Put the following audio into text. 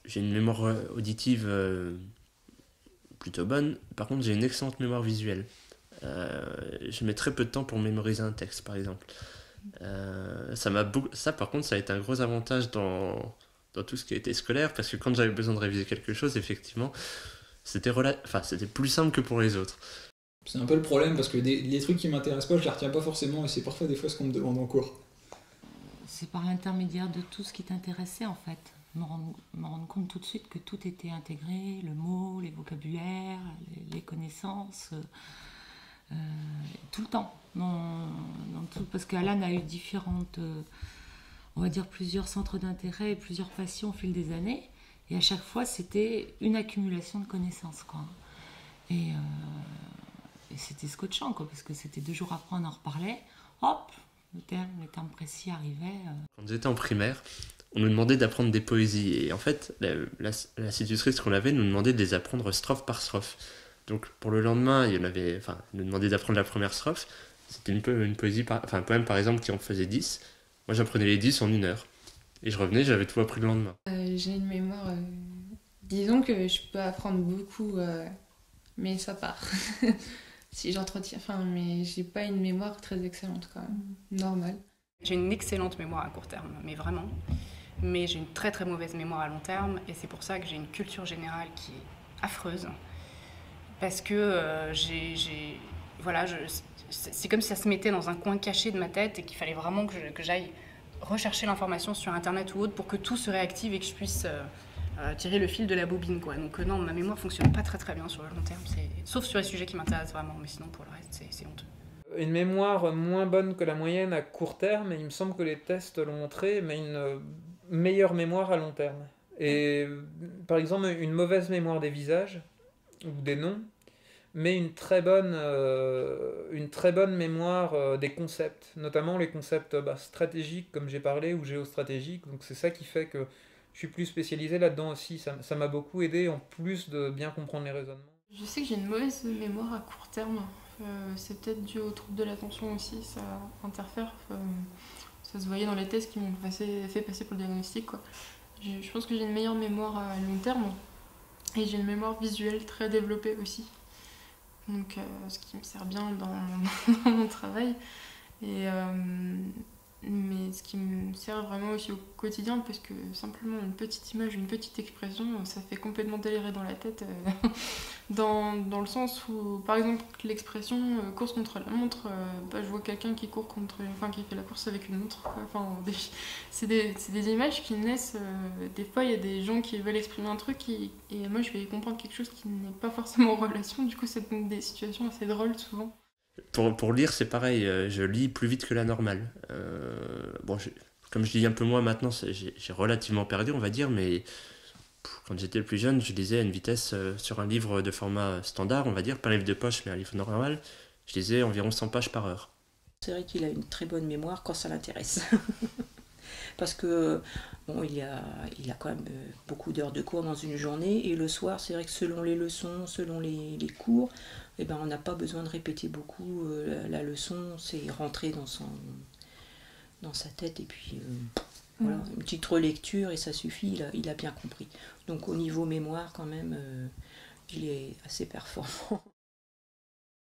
j'ai une mémoire auditive plutôt bonne. Par contre, j'ai une excellente mémoire visuelle. Je mets très peu de temps pour mémoriser un texte, par exemple. Ça, par contre, ça a été un gros avantage dans tout ce qui a été scolaire, parce que quand j'avais besoin de réviser quelque chose, effectivement, c'était plus simple que pour les autres. C'est un peu le problème parce que les trucs qui m'intéressent pas, je les retiens pas forcément et c'est parfois des fois ce qu'on me demande en cours. C'est par l'intermédiaire de tout ce qui t'intéressait en fait. Me rendre compte tout de suite que tout était intégré, le mot, les vocabulaires, les connaissances, tout le temps. Dans tout, parce qu'Alan a eu différentes, on va dire plusieurs centres d'intérêt et plusieurs passions au fil des années. Et à chaque fois, c'était une accumulation de connaissances, quoi. Et c'était scotchant, quoi, parce que c'était 2 jours après, on en reparlait. Hop, les termes précis arrivaient. Quand j'étais en primaire, on nous demandait d'apprendre des poésies. Et en fait, l'institutrice qu'on avait nous demandait de les apprendre strophe par strophe. Donc pour le lendemain, elle nous demandait d'apprendre la première strophe. C'était une poésie, un poème par exemple qui en faisait 10. Moi j'apprenais les 10 en 1 heure. Et je revenais, j'avais tout appris le lendemain. J'ai une mémoire... disons que je peux apprendre beaucoup, mais ça part. Si j'entretiens... mais j'ai pas une mémoire très excellente quand même. Normale. J'ai une excellente mémoire à court terme, mais vraiment. Mais j'ai une très très mauvaise mémoire à long terme, et c'est pour ça que j'ai une culture générale qui est affreuse. Parce que c'est comme si ça se mettait dans un coin caché de ma tête et qu'il fallait vraiment que j'aille rechercher l'information sur internet ou autre pour que tout se réactive et que je puisse tirer le fil de la bobine, quoi. Donc non, ma mémoire fonctionne pas très très bien sur le long terme, sauf sur les sujets qui m'intéressent vraiment, mais sinon pour le reste c'est honteux. Une mémoire moins bonne que la moyenne à court terme, et il me semble que les tests l'ont montré, mais une meilleure mémoire à long terme. Et par exemple, une mauvaise mémoire des visages ou des noms, mais une très bonne mémoire des concepts, notamment les concepts stratégiques, comme j'ai parlé, ou géostratégiques. Donc c'est ça qui fait que je suis plus spécialisé là-dedans aussi. Ça m'a beaucoup aidé, en plus de bien comprendre les raisonnements. Je sais que j'ai une mauvaise mémoire à court terme. C'est peut-être dû aux troubles de l'attention aussi, ça interfère. Ça se voyait dans les tests qui m'ont fait passer pour le diagnostic, quoi. Je pense que j'ai une meilleure mémoire à long terme et j'ai une mémoire visuelle très développée aussi. Donc, ce qui me sert bien dans mon travail. Mais ce qui me sert vraiment aussi au quotidien, parce que simplement une petite image, une petite expression, ça fait complètement délirer dans la tête. Dans le sens où, par exemple, l'expression course contre la montre, je vois quelqu'un qui qui fait la course avec une montre. C'est des images qui naissent. Des fois, il y a des gens qui veulent exprimer un truc et moi, je vais comprendre quelque chose qui n'est pas forcément en relation. Du coup, ça donne des situations assez drôles souvent. Pour lire, c'est pareil, je lis plus vite que la normale. Comme je lis un peu moins maintenant, j'ai relativement perdu, on va dire, mais quand j'étais le plus jeune, je lisais à une vitesse sur un livre de format standard, on va dire, pas un livre de poche, mais un livre normal, je lisais environ 100 pages par heure. C'est vrai qu'il a une très bonne mémoire quand ça l'intéresse. Parce que il a quand même beaucoup d'heures de cours dans une journée, et le soir, c'est vrai que selon les leçons, selon les cours, on n'a pas besoin de répéter beaucoup la leçon, c'est rentrer dans sa tête, et puis voilà, une petite relecture et ça suffit, il a bien compris. Donc au niveau mémoire quand même, il est assez performant.